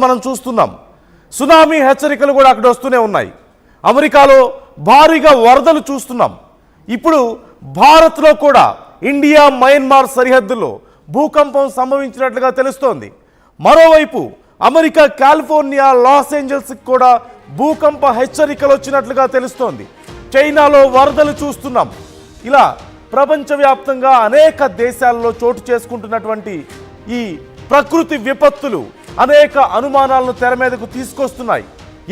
మనం చూస్తున్నాం. సునామీ హెచ్చరికలు కూడా అక్కడ వస్తూనే ఉన్నాయి. అమెరికాలో భారీగా వరదలు చూస్తున్నాం. ఇప్పుడు భారత్లో కూడా ఇండియా మయన్మార్ సరిహద్దుల్లో భూకంపం సంభవించినట్లుగా తెలుస్తోంది. మరోవైపు అమెరికా కాలిఫోర్నియా లాస్ ఏంజల్స్కి కూడా భూకంప హెచ్చరికలు వచ్చినట్లుగా తెలుస్తోంది. చైనాలో వరదలు చూస్తున్నాం. ఇలా ప్రపంచవ్యాప్తంగా అనేక దేశాల్లో చోటు చేసుకుంటున్నటువంటి ఈ ప్రకృతి విపత్తులు అనేక అనుమానాలను తెర మీదకు తీసుకొస్తున్నాయి.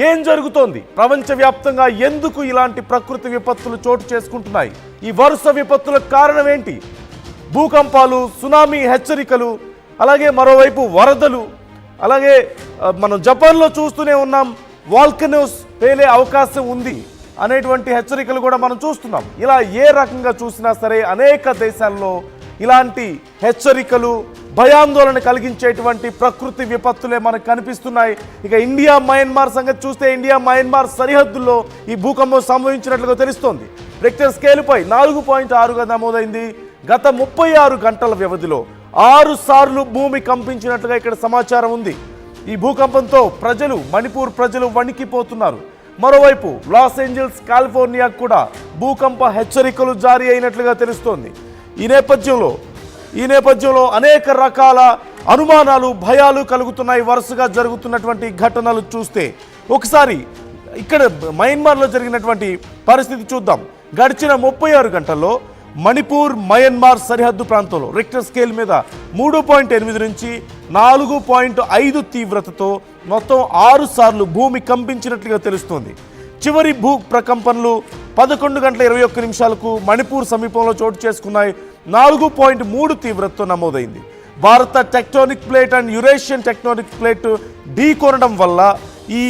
ఏం జరుగుతోంది? ప్రపంచవ్యాప్తంగా ఎందుకు ఇలాంటి ప్రకృతి విపత్తులు చోటు చేసుకుంటున్నాయి? ఈ వరుస విపత్తులకు కారణం ఏంటి? భూకంపాలు, సునామీ హెచ్చరికలు, అలాగే మరోవైపు వరదలు, అలాగే మనం జపాన్లో చూస్తూనే ఉన్నాం వాల్కనోస్ పేలే అవకాశం ఉంది అనేటువంటి హెచ్చరికలు కూడా మనం చూస్తున్నాం. ఇలా ఏ రకంగా చూసినా సరే అనేక దేశాల్లో ఇలాంటి హెచ్చరికలు, భయాందోళన కలిగించేటువంటి ప్రకృతి విపత్తులే మనకు కనిపిస్తున్నాయి. ఇక ఇండియా మయన్మార్ సంగతి చూస్తే ఇండియా మయన్మార్ సరిహద్దుల్లో ఈ భూకంపం సంభవించినట్లుగా తెలుస్తోంది. రిక్టర్ స్కేలుపై 4.6గా నమోదైంది. గత 36 గంటల వ్యవధిలో 6 సార్లు భూమి కంపించినట్లుగా ఇక్కడ సమాచారం ఉంది. ఈ భూకంపంతో మణిపూర్ ప్రజలు వణికిపోతున్నారు. మరోవైపు లాస్ ఏంజల్స్ కాలిఫోర్నియా కూడా భూకంప హెచ్చరికలు జారీ అయినట్లుగా తెలుస్తోంది. ఈ నేపథ్యంలో అనేక రకాల అనుమానాలు, భయాలు కలుగుతున్నాయి. వరుసగా జరుగుతున్నటువంటి ఘటనలు చూస్తే ఒకసారి ఇక్కడ మయన్మార్లో జరిగినటువంటి పరిస్థితి చూద్దాం. గడిచిన 36 గంటల్లో మణిపూర్ మయన్మార్ సరిహద్దు ప్రాంతంలో రిక్టర్ స్కేల్ మీద 3.8 నుంచి 4.5 తీవ్రతతో మొత్తం 6 సార్లు భూమి కంపించినట్లుగా తెలుస్తోంది. చివరి భూ ప్రకంపనలు 11 గంటల 21 నిమిషాలకు మణిపూర్ సమీపంలో చోటు చేసుకున్నాయి. 4.3 తీవ్రతతో నమోదైంది. భారత tectonic plate and Eurasian tectonic plate ఢీకొనడం వల్ల ఈ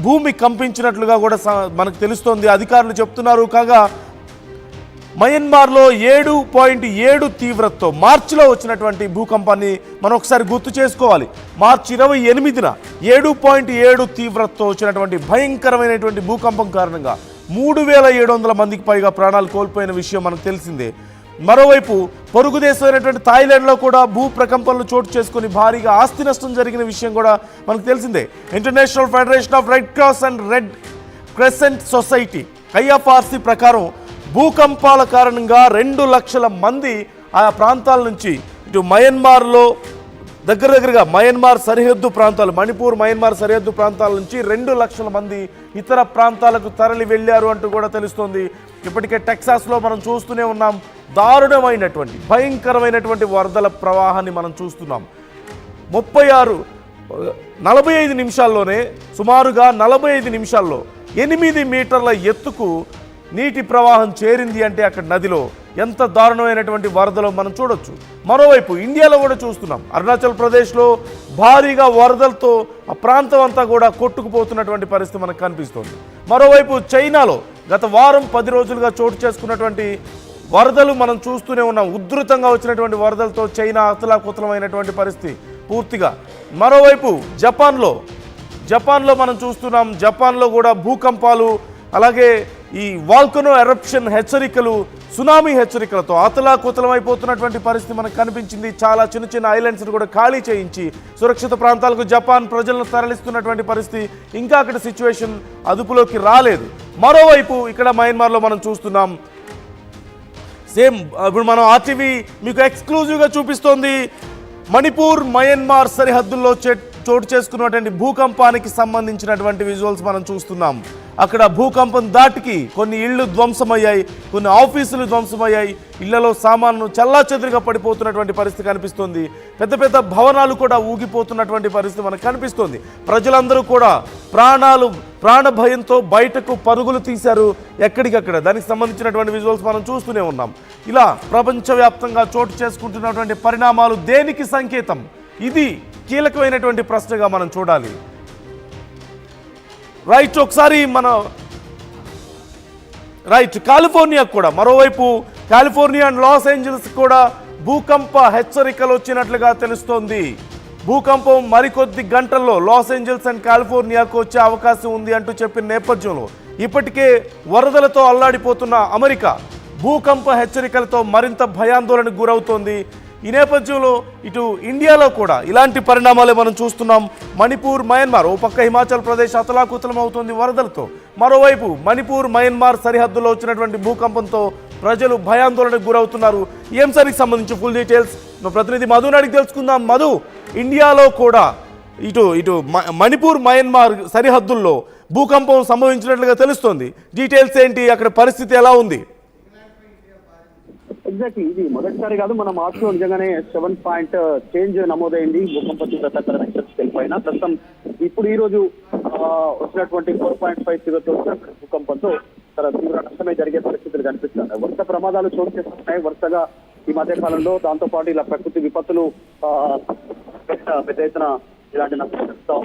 భూమి కంపించినట్లుగా కూడా మనకు తెలుస్తోంది, అధికారులు చెప్తున్నారు. కాగా మయన్మార్లో 7.7 తీవ్రతతో మార్చిలో వచ్చినటువంటి భూకంపాన్ని మనం ఒకసారి గుర్తు చేసుకోవాలి. మార్చి 28న 7.7 తీవ్రతతో వచ్చినటువంటి భయంకరమైనటువంటి భూకంపం కారణంగా 3700 మందికి పైగా ప్రాణాలు కోల్పోయిన విషయం మనకు తెలిసిందే. మరోవైపు పొరుగు దేశమైనటువంటి థాయిలాండ్లో కూడా భూ ప్రకంపనలు చోటు చేసుకుని భారీగా ఆస్తి నష్టం జరిగిన విషయం కూడా మనకు తెలిసిందే. International federation of red cross and red crescent society IFRC ప్రకారం భూకంపాల కారణంగా 2 లక్షల మంది ఆయా ప్రాంతాల నుంచి ఇటు మయన్మార్లో దగ్గరగా మయన్మార్ సరిహద్దు ప్రాంతాలు, మణిపూర్ మయన్మార్ సరిహద్దు ప్రాంతాల నుంచి 2 లక్షల మంది ఇతర ప్రాంతాలకు తరలి వెళ్ళారు అంటూ కూడా తెలుస్తోంది. ఇప్పటికే టెక్సాస్లో మనం చూస్తూనే ఉన్నాం. దారుణమైనటువంటి భయంకరమైనటువంటి వరదల ప్రవాహాన్ని మనం చూస్తున్నాం. 45 నిమిషాల్లోనే సుమారుగా 45 నిమిషాల్లో 8 మీటర్ల ఎత్తుకు నీటి ప్రవాహం చేరింది అంటే అక్కడ నదిలో ఎంత దారుణమైనటువంటి వరదలో మనం చూడొచ్చు. మరోవైపు ఇండియాలో కూడా చూస్తున్నాం. అరుణాచల్ ప్రదేశ్లో భారీగా వరదలతో ఆ ప్రాంతం అంతా కూడా కొట్టుకుపోతున్నటువంటి పరిస్థితి మనకు కనిపిస్తోంది. మరోవైపు చైనాలో గత వారం 10 రోజులుగా చోటు చేసుకున్నటువంటి వరదలు మనం చూస్తూనే ఉన్నాం. ఉధృతంగా వచ్చినటువంటి వరదలతో చైనా అతలాకుతలమైనటువంటి పరిస్థితి పూర్తిగా. మరోవైపు జపాన్లో మనం చూస్తున్నాం. జపాన్లో కూడా భూకంపాలు, అలాగే ఈ వాల్కనో ఎరప్షన్ హెచ్చరికలు, సునామీ హెచ్చరికలతో అతలాకుతలమైపోతున్నటువంటి పరిస్థితి మనకు కనిపించింది. చాలా చిన్న ఐలాండ్స్ని కూడా ఖాళీ చేయించి సురక్షిత ప్రాంతాలకు జపాన్ ప్రజలను తరలిస్తున్నటువంటి పరిస్థితి. ఇంకా అక్కడ సిచ్యువేషన్ అదుపులోకి రాలేదు. మరోవైపు ఇక్కడ మయన్మార్లో మనం చూస్తున్నాం. సేమ్ ఇప్పుడు మనం ఆర్టీవీ మీకు ఎక్స్క్లూజివ్గా చూపిస్తోంది. మణిపూర్ మయన్మార్ సరిహద్దుల్లో చోటు చేసుకున్నటువంటి భూకంపానికి సంబంధించినటువంటి విజువల్స్ మనం చూస్తున్నాం. అక్కడ భూకంపం దాటికి కొన్ని ఇళ్లు ధ్వంసమయ్యాయి, కొన్ని ఆఫీసులు ధ్వంసమయ్యాయి. ఇళ్లలో సామాన్లు చెల్లాచెదురుగా పడిపోతున్నటువంటి పరిస్థితి కనిపిస్తుంది. పెద్ద భవనాలు కూడా ఊగిపోతున్నటువంటి పరిస్థితి మనకు కనిపిస్తుంది. ప్రజలందరూ కూడా ప్రాణ భయంతో బయటకు పరుగులు తీశారు ఎక్కడికక్కడ. దానికి సంబంధించినటువంటి విజువల్స్ మనం చూస్తూనే ఉన్నాం. ఇలా ప్రపంచవ్యాప్తంగా చోటు చేసుకుంటున్నటువంటి పరిణామాలు దేనికి సంకేతం? ఇది కీలకమైనటువంటి ప్రశ్నగా మనం చూడాలి. ఒకసారి కాలిఫోర్నియా కూడా, మరోవైపు కాలిఫోర్నియా అండ్ లాస్ ఏంజల్స్ కూడా భూకంప హెచ్చరికలు వచ్చినట్లుగా తెలుస్తోంది. భూకంపం మరికొద్ది గంటల్లో లాస్ ఏంజల్స్ అండ్ కాలిఫోర్నియాకు వచ్చే అవకాశం ఉంది అంటూ చెప్పిన నేపథ్యంలో ఇప్పటికే వరదలతో అల్లాడిపోతున్న అమెరికా భూకంప హెచ్చరికలతో మరింత భయాందోళనకు గురవుతోంది. ఈ నేపథ్యంలో ఇటు ఇండియాలో కూడా ఇలాంటి పరిణామాలే మనం చూస్తున్నాం. మణిపూర్, మయన్మార్ ఓ పక్క హిమాచల్ ప్రదేశ్ అతలాకుతలం అవుతుంది వరదలతో, మరోవైపు మణిపూర్, మయన్మార్ సరిహద్దులో వచ్చినటువంటి భూకంపంతో ప్రజలు భయాందోళనకు గురవుతున్నారు. ఈ అంశానికి సంబంధించి ఫుల్ డీటెయిల్స్ మా ప్రతినిధి మధుని అడిగి తెలుసుకుందాం. మధు, ఇండియాలో కూడా ఇటు ఇటు మణిపూర్, మయన్మార్ సరిహద్దుల్లో భూకంపం సంభవించినట్లుగా తెలుస్తోంది. డీటెయిల్స్ ఏంటి, అక్కడ పరిస్థితి ఎలా ఉంది? ఎగ్జాక్ట్లీ, ఇది మొదటిసారి కాదు, మన మార్చిలో నిజంగానే 7 పాయింట్ చేంజ్ నమోదైంది భూకంప తీవ్రత పైన. ప్రస్తుతం ఇప్పుడు ఈ రోజు వచ్చినటువంటి 4.5 తీవ్రతతో భూకంపంతో చాలా తీవ్ర నష్టమే జరిగే పరిస్థితులు కనిపిస్తున్నాయి. వరుస ప్రమాదాలు చోటు చేసుకుంటున్నాయి వరుసగా ఈ మధ్య కాలంలో. దాంతో పాటు ఇలా ప్రకృతి విపత్తులు పెద్ద ఎత్తున ఇలాంటి నష్టం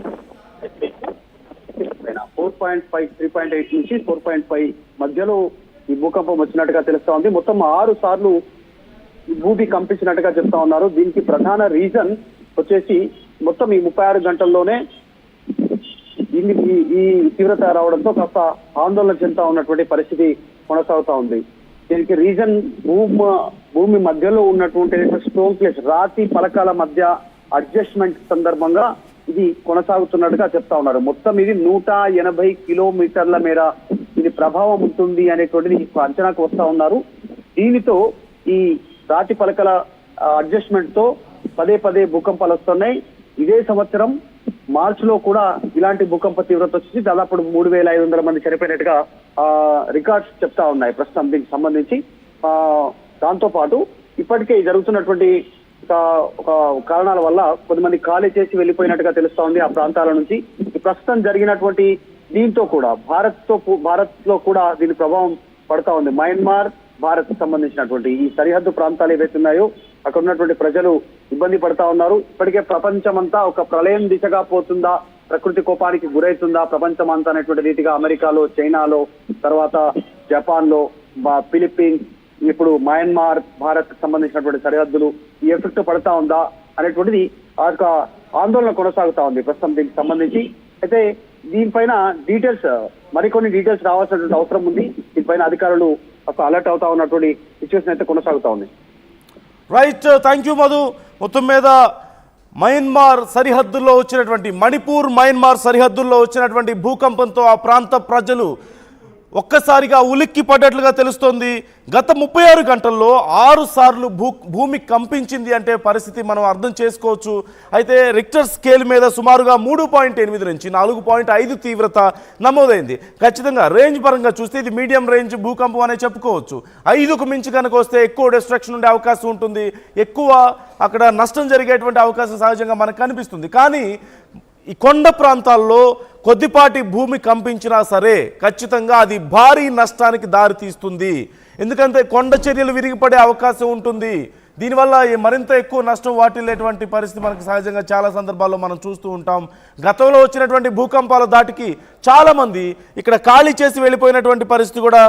4.5, 3.8 నుంచి 4.5 మధ్యలో ఈ భూకంపం వచ్చినట్టుగా తెలుస్తా ఉంది. మొత్తం 6 సార్లు భూమి కంపించినట్టుగా చెప్తా ఉన్నారు. దీనికి ప్రధాన రీజన్ వచ్చేసి మొత్తం ఈ 36 గంటల్లోనే ఈ తీవ్రత రావడంతో కాస్త ఆందోళన చెందుతా ఉన్నటువంటి పరిస్థితి కొనసాగుతా ఉంది. దీనికి రీజన్ భూమి మధ్యలో ఉన్నటువంటి స్టోన్ ప్లేస్, రాతి పలకాల మధ్య అడ్జస్ట్మెంట్ సందర్భంగా ఇది కొనసాగుతున్నట్టుగా చెప్తా ఉన్నారు. మొత్తం ఇది 180 కిలోమీటర్ల మేర ఇది ప్రభావం ఉంటుంది అనేటువంటిది అంచనాకు వస్తా ఉన్నారు. దీనితో ఈ రాతి పలకల అడ్జస్ట్మెంట్ తో పదే భూకంపాలు వస్తున్నాయి. ఇదే సంవత్సరం మార్చిలో కూడా ఇలాంటి భూకంప తీవ్రత వచ్చి దాదాపు 3,500 మంది చనిపోయినట్టుగా రికార్డ్స్ చెప్తా ఉన్నాయి ప్రస్తుతం దీనికి సంబంధించి. దాంతో పాటు ఇప్పటికే జరుగుతున్నటువంటి ఒక కారణాల వల్ల కొంతమంది ఖాళీ చేసి వెళ్ళిపోయినట్టుగా తెలుస్తా ఉంది ఆ ప్రాంతాల నుంచి. ప్రస్తుతం జరిగినటువంటి దీంతో కూడా భారత్ లో కూడా దీని ప్రభావం పడతా ఉంది. మయన్మార్, భారత్ సంబంధించినటువంటి ఈ సరిహద్దు ప్రాంతాలు ఏవైతే ఉన్నాయో అక్కడ ఉన్నటువంటి ప్రజలు ఇబ్బంది పడతా ఉన్నారు. ఇప్పటికే ప్రపంచమంతా ఒక ప్రళయం దిశగా పోతుందా, ప్రకృతి కోపానికి గురవుతుందా ప్రపంచం అంతా అనేటువంటి రీతిగా అమెరికాలో, చైనాలో, తర్వాత జపాన్ లో, ఫిలిప్పీన్స్, ఇప్పుడు మయన్మార్, భారత్ సంబంధించినటువంటి సరిహద్దులు ఈ ఎఫెక్ట్ పడతా ఉందా అనేటువంటిది ఆ యొక్క ఆందోళన కొనసాగుతా ఉంది ప్రస్తుతం దీనికి సంబంధించి. అయితే దీనిపైన మరికొన్ని డీటెయిల్స్ రావాల్సినటువంటి అవసరం ఉంది. దీనిపైన అధికారులు అలర్ట్ అవుతా ఉన్నటువంటి సిచ్యువేషన్ అయితే కొనసాగుతా ఉంది. Right, thank you Madhu. మొత్తం మీద మయన్మార్ సరిహద్దుల్లో వచ్చినటువంటి మణిపూర్, మయన్మార్ సరిహద్దుల్లో వచ్చినటువంటి భూకంపంతో ఆ ప్రాంత ప్రజలు ఒక్కసారిగా ఉలిక్కి పడ్డట్లుగా తెలుస్తోంది. గత 36 గంటల్లో 6 సార్లు భూమి కంపించింది అంటే పరిస్థితి మనం అర్థం చేసుకోవచ్చు. అయితే రిక్టర్ స్కేల్ మీద సుమారుగా 3.8 నుంచి 4.5 తీవ్రత నమోదైంది. ఖచ్చితంగా రేంజ్ పరంగా చూస్తే ఇది మీడియం రేంజ్ భూకంపం అనే చెప్పుకోవచ్చు. 5కు మించి కనుక వస్తే ఎక్కువ డిస్ట్రక్షన్ ఉండే అవకాశం ఉంటుంది, ఎక్కువ అక్కడ నష్టం జరిగేటువంటి అవకాశం సహజంగా మనకు కనిపిస్తుంది. కానీ ఈ కొండ ప్రాంతాల్లో కొద్దిపాటి భూమి కంపించినా సరే ఖచ్చితంగా అది భారీ నష్టానికి దారితీస్తుంది. ఎందుకంటే కొండ చర్యలు విరిగిపడే అవకాశం ఉంటుంది. దీనివల్ల మరింత ఎక్కువ నష్టం వాటిల్లేటువంటి పరిస్థితి మనకు సహజంగా చాలా సందర్భాల్లో మనం చూస్తూ ఉంటాం. గతంలో వచ్చినటువంటి భూకంపాల దాటికి చాలామంది ఇక్కడ ఖాళీ చేసి వెళ్ళిపోయినటువంటి పరిస్థితి కూడా